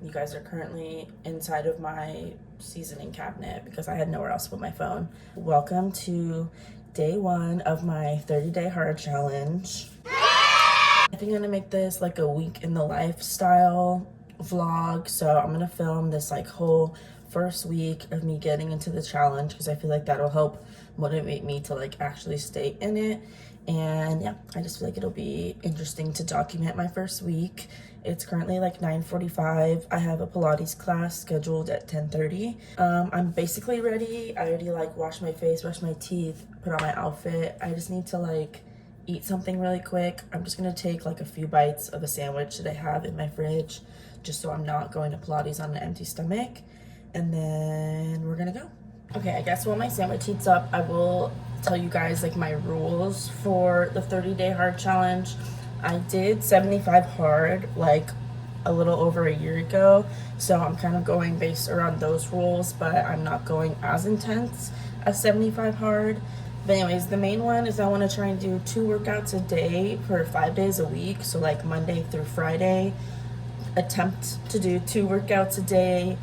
You guys are currently inside of my seasoning cabinet because I had nowhere else to put my phone. Welcome to day 1 of my 30-day hard challenge. I think I'm gonna make this like a week in the lifestyle vlog. So I'm gonna film this like whole first week of me getting into the challenge because I feel like that'll help motivate me to like actually stay in it. And yeah, I just feel like it'll be interesting to document my first week. It's currently like 9:45. I have a Pilates class scheduled at 10:30. I'm basically ready. I already like washed my face, brushed my teeth, put on my outfit. I just need to like eat something really quick. I'm just gonna take like a few bites of a sandwich that I have in my fridge just so I'm not going to Pilates on an empty stomach. And then we're gonna go. Okay, I guess while my sandwich heats up, I will tell you guys like my rules for the 30-day hard challenge. I did 75 hard like a little over a year ago, so I'm kind of going based around those rules, but I'm not going as intense as 75 hard. But anyways, the main one is I want to try and do 2 workouts a day for 5 days a week, so like Monday through Friday. Attempt to do 2 workouts a day.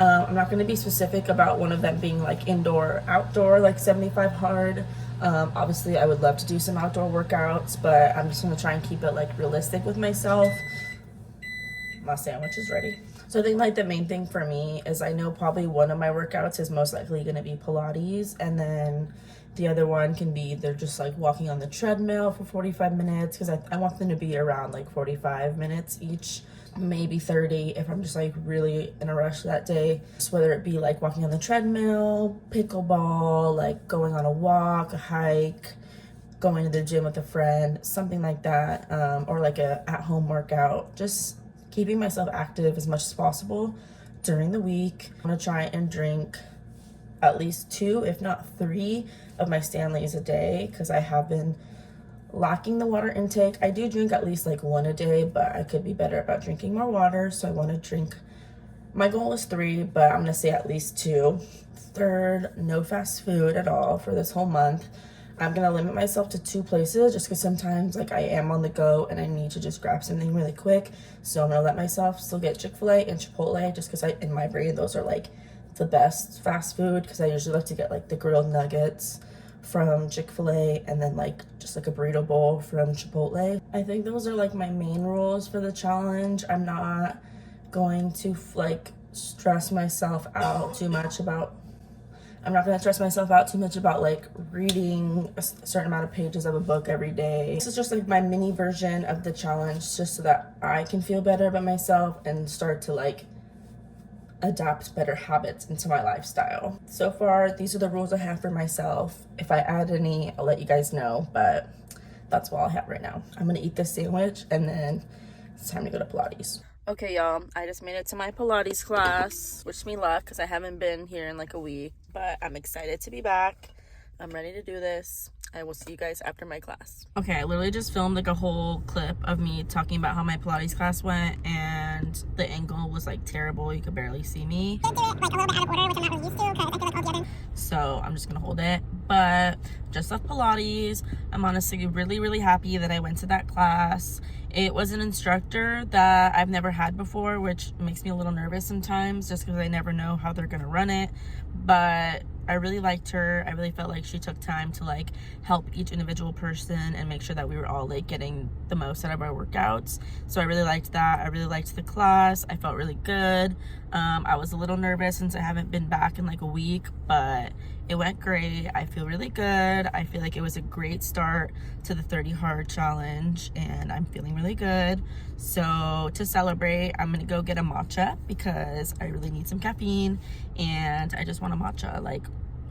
I'm not going to be specific about one of them being like indoor or outdoor like 75 hard. Obviously I would love to do some outdoor workouts, but I'm just going to try and keep it like realistic with myself. My sandwich is ready. So I think like the main thing for me is I know probably one of my workouts is most likely going to be Pilates, and then the other one can be either just like walking on the treadmill for 45 minutes because I want them to be around like 45 minutes each, maybe 30 if I'm just like really in a rush that day. So whether it be like walking on the treadmill, pickleball, like going on a walk, a hike, going to the gym with a friend, something like that, or like a at-home workout, just keeping myself active as much as possible during the week. I'm gonna try and drink at least 2, if not 3 of my Stanleys a day because I have been lacking the water intake. I do drink at least like 1 a day, but I could be better about drinking more water, so I want to drink, my goal is 3, but I'm gonna say at least 2. Third, no fast food at all for this whole month. I'm gonna limit myself to 2 places just because sometimes like I am on the go and I need to just grab something really quick, so I'm gonna let myself still get Chick-fil-A and Chipotle just because in my brain those are like the best fast food, because I usually like to get like the grilled nuggets from Chick-fil-A and then like just like a burrito bowl from Chipotle. I think those are like my main rules for the challenge. I'm not going to like stress myself out too much about like reading a certain amount of pages of a book every day. This is just like my mini version of the challenge just so that I can feel better about myself and start to like adapt better habits into my lifestyle. So far, these are the rules I have for myself. If I add any, I'll let you guys know, but that's all I have right now. I'm gonna eat this sandwich and then it's time to go to Pilates. Okay, y'all, I just made it to my Pilates class. Wish me luck because I haven't been here in like a week, but I'm excited to be back. I'm ready to do this. I will see you guys after my class. Okay, I literally just filmed like a whole clip of me talking about how my Pilates class went, and the angle was like terrible. You could barely see me. I did it like a little bit out of order, which I'm not really used to because I feel like all the other. So I'm just gonna hold it. But just left Pilates. I'm honestly really happy that I went to that class. It was an instructor that I've never had before, which makes me a little nervous sometimes just because I never know how they're gonna run it. But I really liked her. I really felt like she took time to like help each individual person and make sure that we were all like getting the most out of our workouts. So I really liked that. I really liked the class. I felt really good. I was a little nervous since I haven't been back in like a week, but it went great. I feel really good. I feel like it was a great start to the 30 hard challenge and I'm feeling really good. So to celebrate, I'm gonna go get a matcha because I really need some caffeine and I just want a matcha. Like,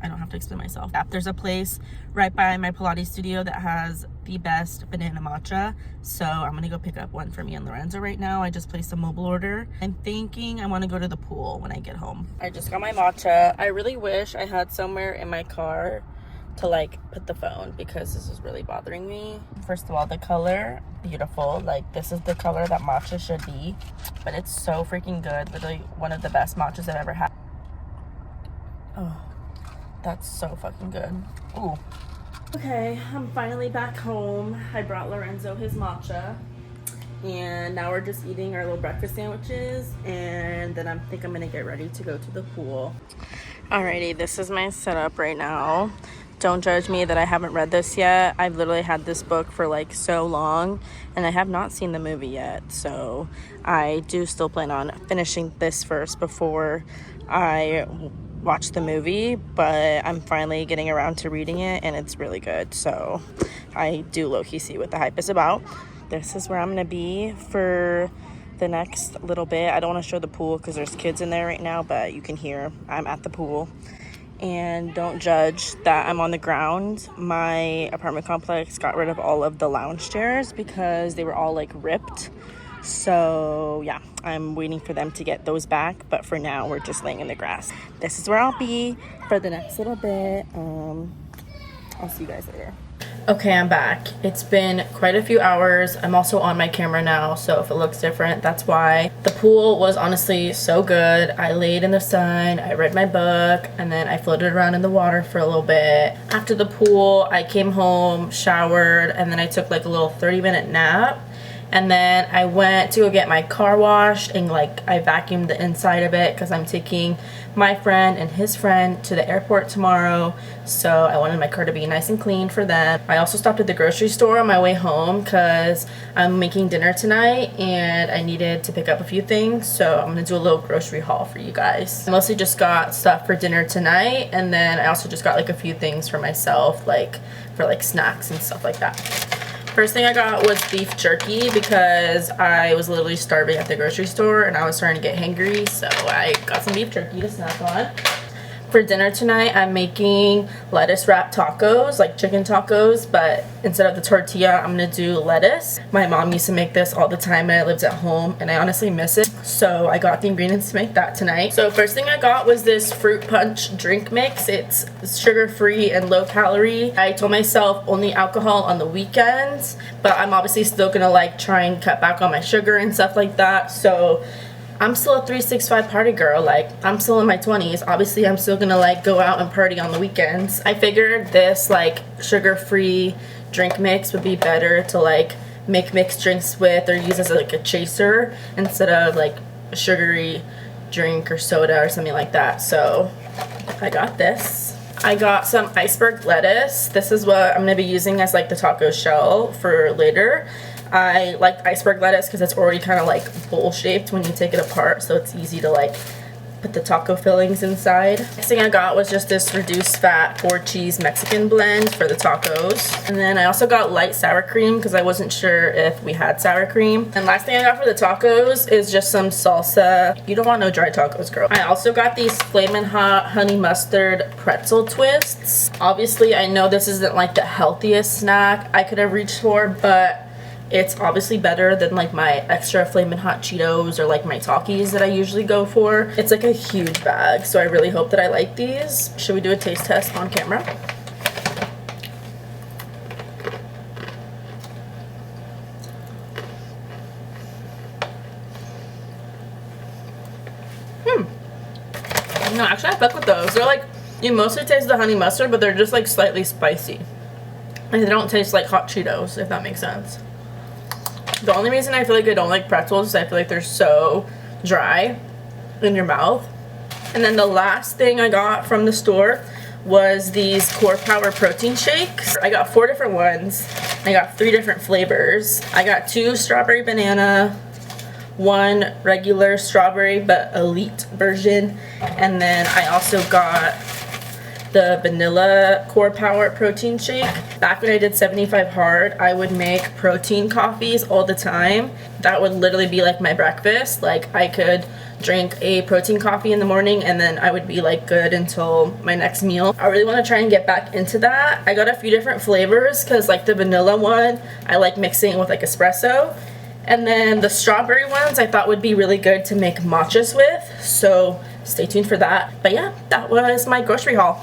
I don't have to explain myself. There's a place right by my Pilates studio that has the best banana matcha. So I'm gonna go pick up one for me and Lorenzo right now. I just placed a mobile order. I'm thinking I wanna go to the pool when I get home. I just got my matcha. I really wish I had somewhere in my car to like put the phone because this is really bothering me. First of all, the color, beautiful. Like this is the color that matcha should be, but it's so freaking good. Literally one of the best matchas I've ever had. Oh. That's so fucking good. Ooh. Okay, I'm finally back home. I brought Lorenzo his matcha. And now we're just eating our little breakfast sandwiches, and then I think I'm gonna get ready to go to the pool. Alrighty, this is my setup right now. Don't judge me that I haven't read this yet. I've literally had this book for like so long, and I have not seen the movie yet. So I do still plan on finishing this first before I watch the movie, but I'm finally getting around to reading it, and it's really good. So I do low-key see what the hype is about. This is where I'm gonna be for the next little bit. I don't want to show the pool because there's kids in there right now, but you can hear I'm at the pool. And don't judge that I'm on the ground. My apartment complex got rid of all of the lounge chairs because they were all like ripped. So yeah, I'm waiting for them to get those back, but for now we're just laying in the grass. This is where I'll be for the next little bit. I'll see you guys later. Okay, I'm back. It's been quite a few hours. I'm also on my camera now, so if it looks different, that's why. The pool was honestly so good. I laid in the sun, I read my book, and then I floated around in the water for a little bit. After the pool, I came home, showered, and then I took like a little 30-minute nap. And then I went to go get my car washed, and like I vacuumed the inside of it because I'm taking my friend and his friend to the airport tomorrow. So I wanted my car to be nice and clean for them. I also stopped at the grocery store on my way home because I'm making dinner tonight and I needed to pick up a few things. So I'm gonna do a little grocery haul for you guys. I mostly just got stuff for dinner tonight, and then I also just got like a few things for myself, like for like snacks and stuff like that. First thing I got was beef jerky because I was literally starving at the grocery store and I was starting to get hangry, so I got some beef jerky to snack on. For dinner tonight, I'm making lettuce wrapped tacos, like chicken tacos, but instead of the tortilla, I'm gonna do lettuce. My mom used to make this all the time when I lived at home, and I honestly miss it, so I got the ingredients to make that tonight. So first thing I got was this fruit punch drink mix. It's sugar-free and low calorie. I told myself only alcohol on the weekends, but I'm obviously still gonna like try and cut back on my sugar and stuff like that, so I'm still a 365 party girl. Like, I'm still in my 20s. Obviously, I'm still gonna like go out and party on the weekends. I figured this like sugar-free drink mix would be better to like make mixed drinks with or use as like a chaser instead of like a sugary drink or soda or something like that. So I got this. I got some iceberg lettuce. This is what I'm gonna be using as like the taco shell for later. I like iceberg lettuce because it's already kind of like bowl shaped when you take it apart, so it's easy to like put the taco fillings inside. Next thing I got was just this reduced fat 4-cheese Mexican blend for the tacos. And then I also got light sour cream because I wasn't sure if we had sour cream. And last thing I got for the tacos is just some salsa. You don't want no dry tacos, girl. I also got these Flamin' Hot honey mustard pretzel twists. Obviously, I know this isn't like the healthiest snack I could have reached for, but it's obviously better than like my extra Flamin' Hot Cheetos or like my Takis that I usually go for. It's like a huge bag, so I really hope that I like these. Should we do a taste test on camera? No, actually I fuck with those. They're like, you mostly taste the honey mustard, but they're just like slightly spicy. And they don't taste like hot Cheetos, if that makes sense. The only reason I feel like I don't like pretzels is I feel like they're so dry in your mouth. And then the last thing I got from the store was these Core Power protein shakes. I got 4 different ones. I got 3 different flavors. I got 2 strawberry banana, 1 regular strawberry but elite version, and then I also got the vanilla Core Power protein shake. Back when I did 75 hard, I would make protein coffees all the time. That would literally be like my breakfast. Like, I could drink a protein coffee in the morning and then I would be like good until my next meal. I really want to try and get back into that. I got a few different flavors because like the vanilla one I like mixing with like espresso, and then the strawberry ones I thought would be really good to make matchas with, so stay tuned for that. But yeah, that was my grocery haul.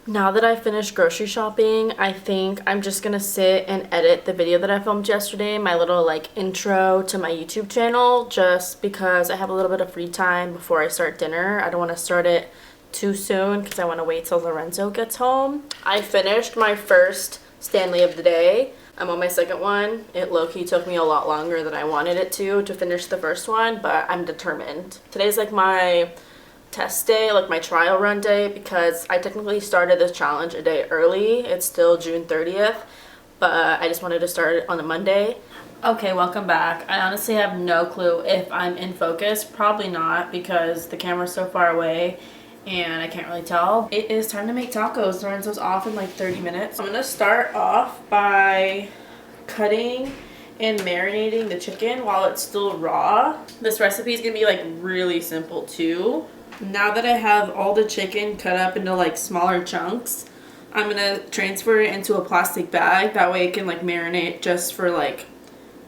Now that I finished grocery shopping, I think I'm just gonna sit and edit the video that I filmed yesterday, my little like intro to my YouTube channel, just because I have a little bit of free time before I start dinner. I don't want to start it too soon because I want to wait till Lorenzo gets home. I finished my first Stanley of the day. I'm on my second one. It low-key took me a lot longer than I wanted it to finish the first one, but I'm determined. Today's like my test day, like my trial run day, because I technically started this challenge a day early. It's still June 30th, but I just wanted to start it on a Monday. Okay, welcome back. I honestly have no clue if I'm in focus. Probably not, because the camera's so far away and I can't really tell. It is time to make tacos. Lorenzo's off in like 30 minutes. I'm gonna start off by cutting and marinating the chicken while it's still raw. This recipe is gonna be like really simple too. Now that I have all the chicken cut up into like smaller chunks, I'm gonna transfer it into a plastic bag. That way it can like marinate just for like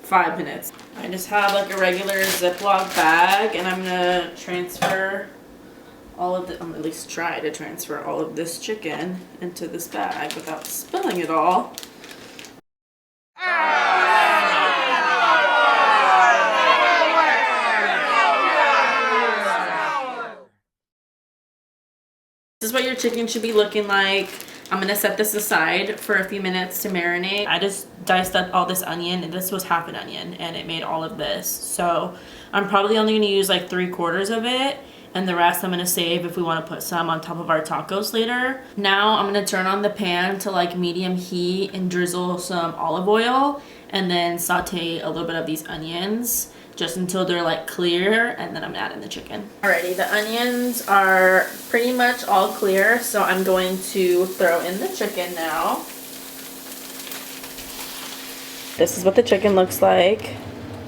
5 minutes. I just have like a regular Ziploc bag, and I'm gonna transfer all of the, I'm gonna at least try to transfer all of this chicken into this bag without spilling it all. This is what your chicken should be looking like. I'm gonna set this aside for a few minutes to marinate. I just diced up all this onion, and this was half an onion, and it made all of this. So I'm probably only gonna use like 3/4 of it, and the rest I'm gonna save if we wanna put some on top of our tacos later. Now I'm gonna turn on the pan to like medium heat and drizzle some olive oil, and then saute a little bit of these onions just until they're like clear, and then I'm gonna add in the chicken. Alrighty, the onions are pretty much all clear, so I'm going to throw in the chicken now. This is what the chicken looks like.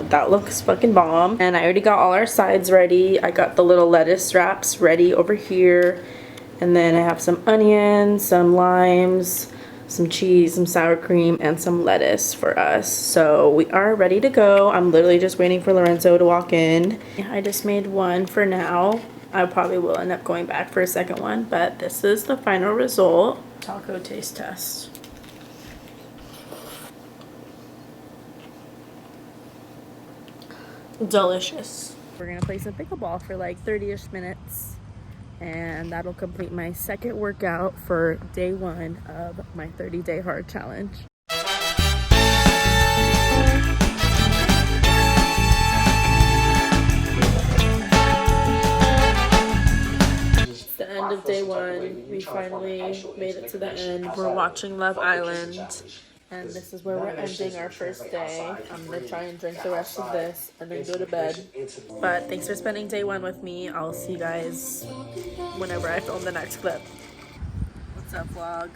That looks fucking bomb. And I already got all our sides ready. I got the little lettuce wraps ready over here. And then I have some onions, some limes, some cheese, some sour cream, and some lettuce for us. So we are ready to go. I'm literally just waiting for Lorenzo to walk in. I just made one for now. I probably will end up going back for a second one, but this is the final result. Taco taste test. Delicious. We're gonna play some pickleball for like 30-ish minutes, and that'll complete my second workout for day 1 of my 30-day hard challenge. The end of day 1, we finally made it to the end. We're watching Love Island, and this is where we're ending our first day. I'm gonna try and drink the rest of this and then go to bed. But thanks for spending day 1 with me. I'll see you guys whenever I film the next clip. What's up, vlog?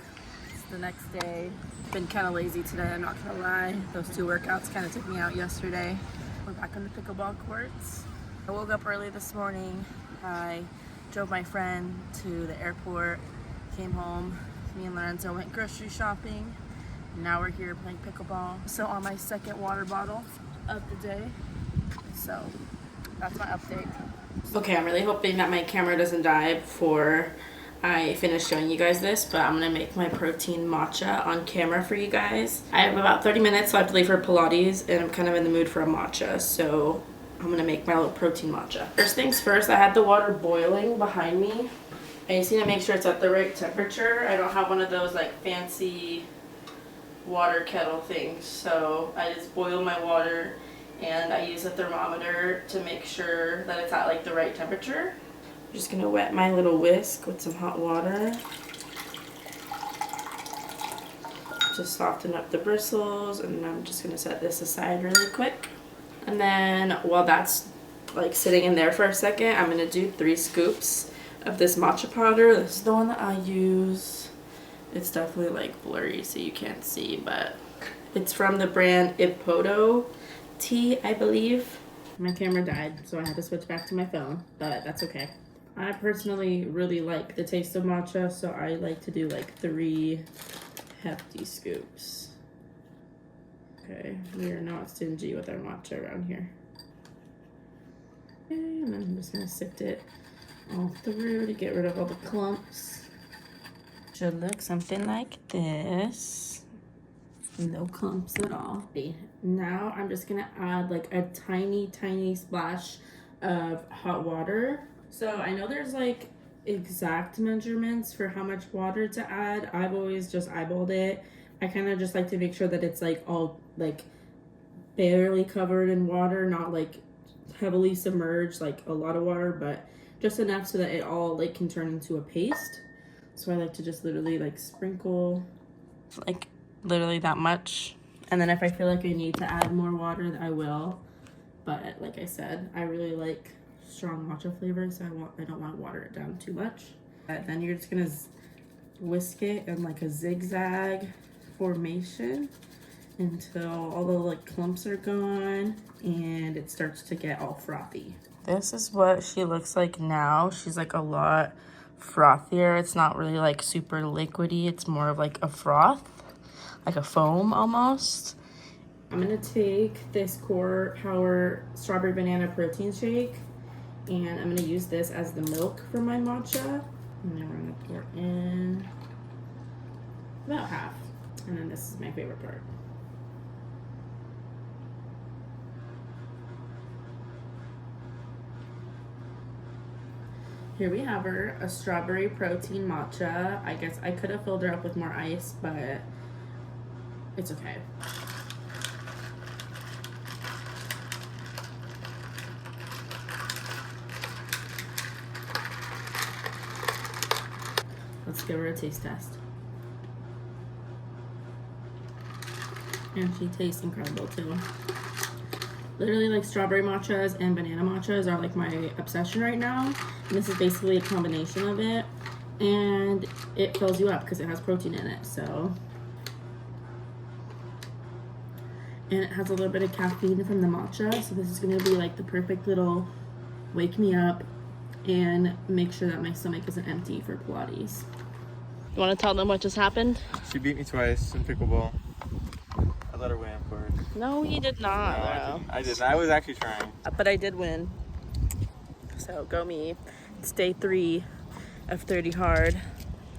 It's the next day. Been kind of lazy today, I'm not gonna lie. Those 2 workouts kind of took me out yesterday. We're back on the pickleball courts. I woke up early this morning. I drove my friend to the airport, came home. Me and Lorenzo went grocery shopping. Now we're here playing pickleball. So on my second water bottle of the day. So that's my update. Okay, I'm really hoping that my camera doesn't die before I finish showing you guys this, but I'm gonna make my protein matcha on camera for you guys. I have about 30 minutes left to leave for Pilates, and I'm kind of in the mood for a matcha, so I'm gonna make my little protein matcha. First things first, I had the water boiling behind me. I just need to make sure it's at the right temperature. I don't have one of those like fancy water kettle things, so I just boil my water and I use a thermometer to make sure that it's at like the right temperature. I'm just gonna wet my little whisk with some hot water to soften up the bristles, and I'm just gonna set this aside really quick. And then while that's like sitting in there for a second, I'm gonna do 3 scoops of this matcha powder. This is the one that I use. It's definitely like blurry so you can't see, but it's from the brand Ippoto Tea, I believe. My camera died, so I had to switch back to my phone, but that's okay. I personally really like the taste of matcha, so I like to do like 3 hefty scoops. Okay, we are not stingy with our matcha around here. Okay, and then I'm just gonna sift it all through to get rid of all the clumps. Should look something like this. No clumps at all. Now I'm just gonna add like a tiny splash of hot water. So I know there's like exact measurements for how much water to add. I've always just eyeballed it, I kind of just like to make sure that it's like all like barely covered in water, not like heavily submerged, like a lot of water, but just enough so that it all like can turn into a paste. So I like to just literally like sprinkle like literally that much. And then if I feel like I need to add more water, I will. But like I said, I really like strong matcha flavor, so I don't want to water it down too much. And then you're just gonna whisk it in like a zigzag formation until all the like clumps are gone and it starts to get all frothy. This is what she looks like now. She's like a lot frothier. It's not really like super liquidy. It's more of like a froth, like a foam almost. I'm gonna take this Core Power Strawberry Banana Protein Shake and I'm gonna use this as the milk for my matcha. And then we're gonna pour in about half. And then this is my favorite part. Here we have her, a strawberry protein matcha. I guess I could have filled her up with more ice, but it's okay. Let's give her a taste test. And she tastes incredible too. Literally like strawberry matchas and banana matchas are like my obsession right now. And this is basically a combination of it. And it fills you up because it has protein in it, so. And it has a little bit of caffeine from the matcha. So this is gonna be like the perfect little wake me up and make sure that my stomach isn't empty for Pilates. You want to tell them what just happened? She beat me twice in pickleball. I let her win, of course. No, you did not. No, I didn't. I was actually trying. But I did win. So go me. It's day 3 of 30 hard.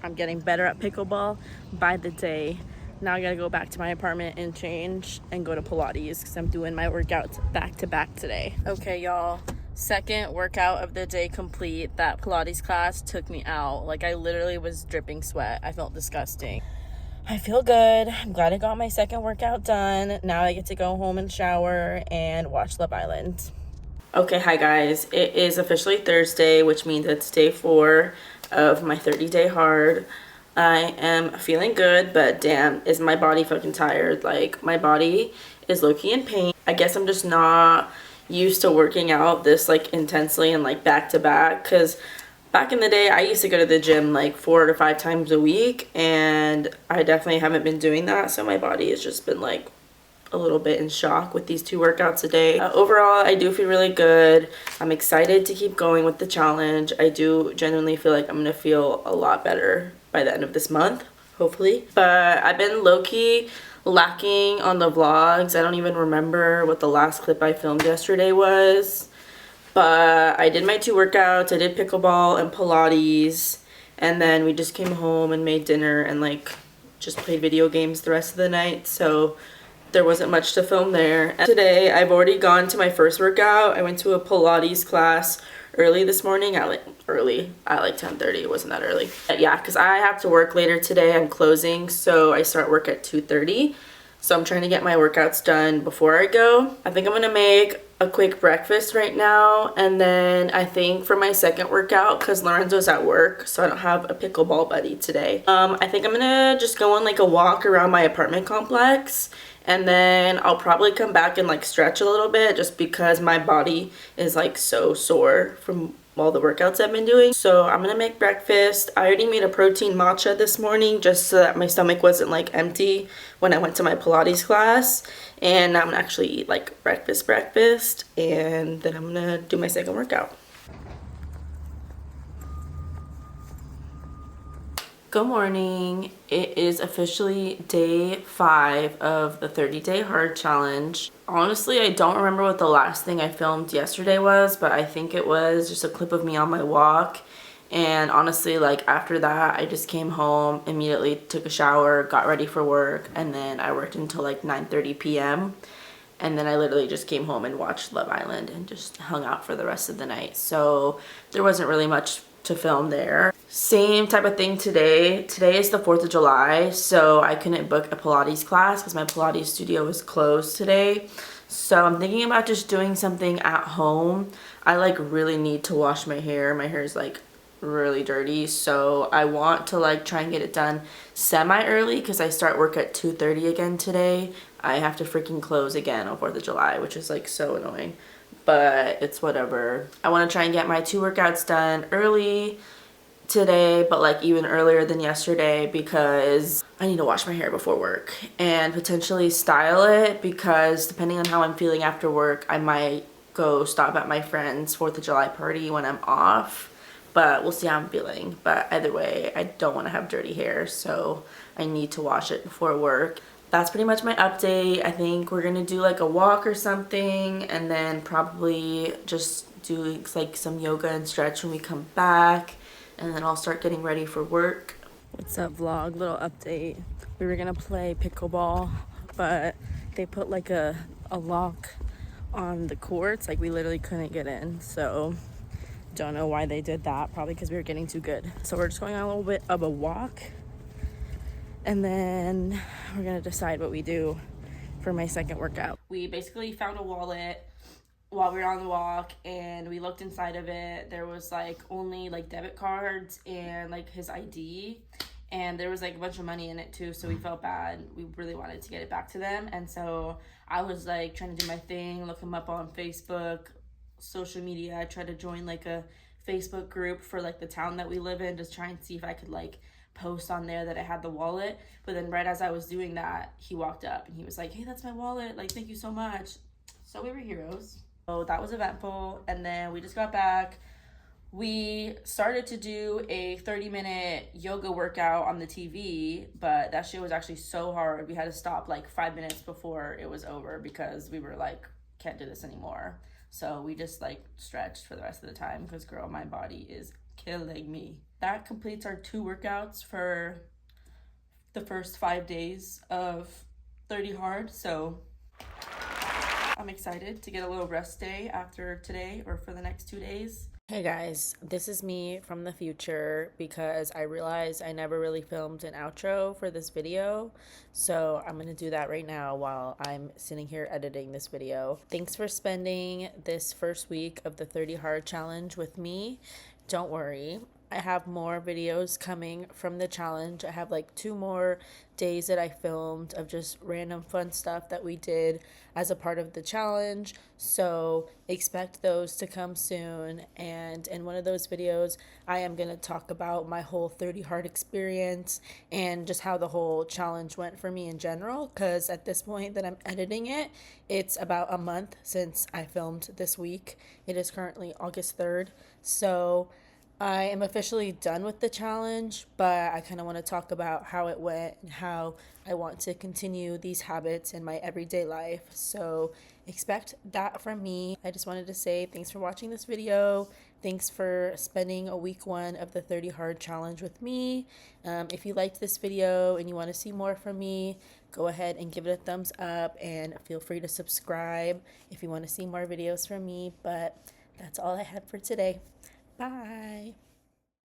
I'm getting better at pickleball by the day. Now I gotta go back to my apartment and change and go to Pilates because I'm doing my workouts back to back today. Okay, y'all. Second workout of the day complete. That Pilates class took me out. Like I literally was dripping sweat. I felt disgusting. I feel good. I'm glad I got my second workout done. Now I get to go home and shower and watch Love Island. Okay, hi guys. It is officially Thursday, which means it's day 4 of my 30-day hard. I am feeling good, but damn, is my body fucking tired. Like my body is low-key in pain. I guess I'm just not used to working out this like intensely and like back to back, because back in the day I used to go to the gym like 4 to 5 times a week and I definitely haven't been doing that, so my body has just been like a little bit in shock with these 2 workouts a day. Overall, I do feel really good. I'm excited to keep going with the challenge. I do genuinely feel like I'm gonna feel a lot better by the end of this month, hopefully. But I've been low-key lacking on the vlogs. I don't even remember what the last clip I filmed yesterday was, but I did my 2 workouts. I did pickleball and Pilates, and then we just came home and made dinner and like just played video games the rest of the night, so there wasn't much to film there. And today I've already gone to my first workout. I went to a Pilates class early this morning at like 10:30. It wasn't that early. But yeah, because I have to work later today. I'm closing, so I start work at 2:30. So I'm trying to get my workouts done before I go. I think I'm gonna make a quick breakfast right now, and then I think for my second workout, because Lorenzo's at work, so I don't have a pickleball buddy today, I think I'm gonna just go on like a walk around my apartment complex, and then I'll probably come back and like stretch a little bit just because my body is like so sore from all the workouts I've been doing. So I'm gonna make breakfast. I already made a protein matcha this morning just so that my stomach wasn't like empty when I went to my Pilates class. And I'm gonna actually eat like breakfast, and then I'm gonna do my second workout. Good morning. It is officially day 5 of the 30-day hard challenge. Honestly, I don't remember what the last thing I filmed yesterday was, but I think it was just a clip of me on my walk. And honestly, like after that, I just came home, immediately took a shower, got ready for work, and then I worked until like 9:30 p.m. And then I literally just came home and watched Love Island and just hung out for the rest of the night. So there wasn't really much to film there. Same type of thing today. Today is the 4th of July, so I couldn't book a Pilates class because my Pilates studio was closed today. So I'm thinking about just doing something at home. I like really need to wash my hair. My hair is like really dirty, so I want to like try and get it done semi early because I start work at 2:30 again today. I have to freaking close again on 4th of July, which is like so annoying, but it's whatever. I want to try and get my 2 workouts done early today, but like even earlier than yesterday because I need to wash my hair before work and potentially style it, because depending on how I'm feeling after work, I might go stop at my friend's 4th of July party when I'm off, but we'll see how I'm feeling. But either way, I don't want to have dirty hair, so I need to wash it before work. That's pretty much my update. I think we're gonna do like a walk or something, and then probably just do like some yoga and stretch when we come back, and then I'll start getting ready for work. What's up, vlog? Little update. We were gonna play pickleball, but they put like a lock on the courts. Like we literally couldn't get in, so don't know why they did that. Probably because we were getting too good. So we're just going on a little bit of a walk, and then we're gonna decide what we do for my second workout. We basically found a wallet while we were on the walk, and we looked inside of it. There was like only like debit cards and like his ID, and there was like a bunch of money in it too, so we felt bad. We really wanted to get it back to them, and so I was like trying to do my thing, look him up on Facebook, social media. I tried to join like a Facebook group for like the town that we live in, just try and see if I could like post on there that I had the wallet. But then right as I was doing that, he walked up and he was like, "Hey, that's my wallet, like thank you so much." So we were heroes. So that was eventful, and then we just got back. We started to do a 30-minute yoga workout on the TV, but that shit was actually so hard. We had to stop like 5 minutes before it was over because we were like, can't do this anymore. So we just like stretched for the rest of the time because girl, my body is killing me. That completes our 2 workouts for the first 5 days of 30 hard. So I'm excited to get a little rest day after today or for the next 2 days. Hey guys, this is me from the future because I realized I never really filmed an outro for this video. So I'm going to do that right now while I'm sitting here editing this video. Thanks for spending this first week of the 30 Hard Challenge with me. Don't worry, I have more videos coming from the challenge. I have like 2 more days that I filmed of just random fun stuff that we did as a part of the challenge. So expect those to come soon. And in one of those videos, I am going to talk about my whole 30 hard experience and just how the whole challenge went for me in general. Because at this point that I'm editing it, it's about a month since I filmed this week. It is currently August 3rd. So I am officially done with the challenge, but I kind of want to talk about how it went and how I want to continue these habits in my everyday life. So expect that from me. I just wanted to say thanks for watching this video. Thanks for spending a week 1 of the 30 Hard Challenge with me. If you liked this video and you want to see more from me, go ahead and give it a thumbs up and feel free to subscribe if you want to see more videos from me. But that's all I had for today. Bye.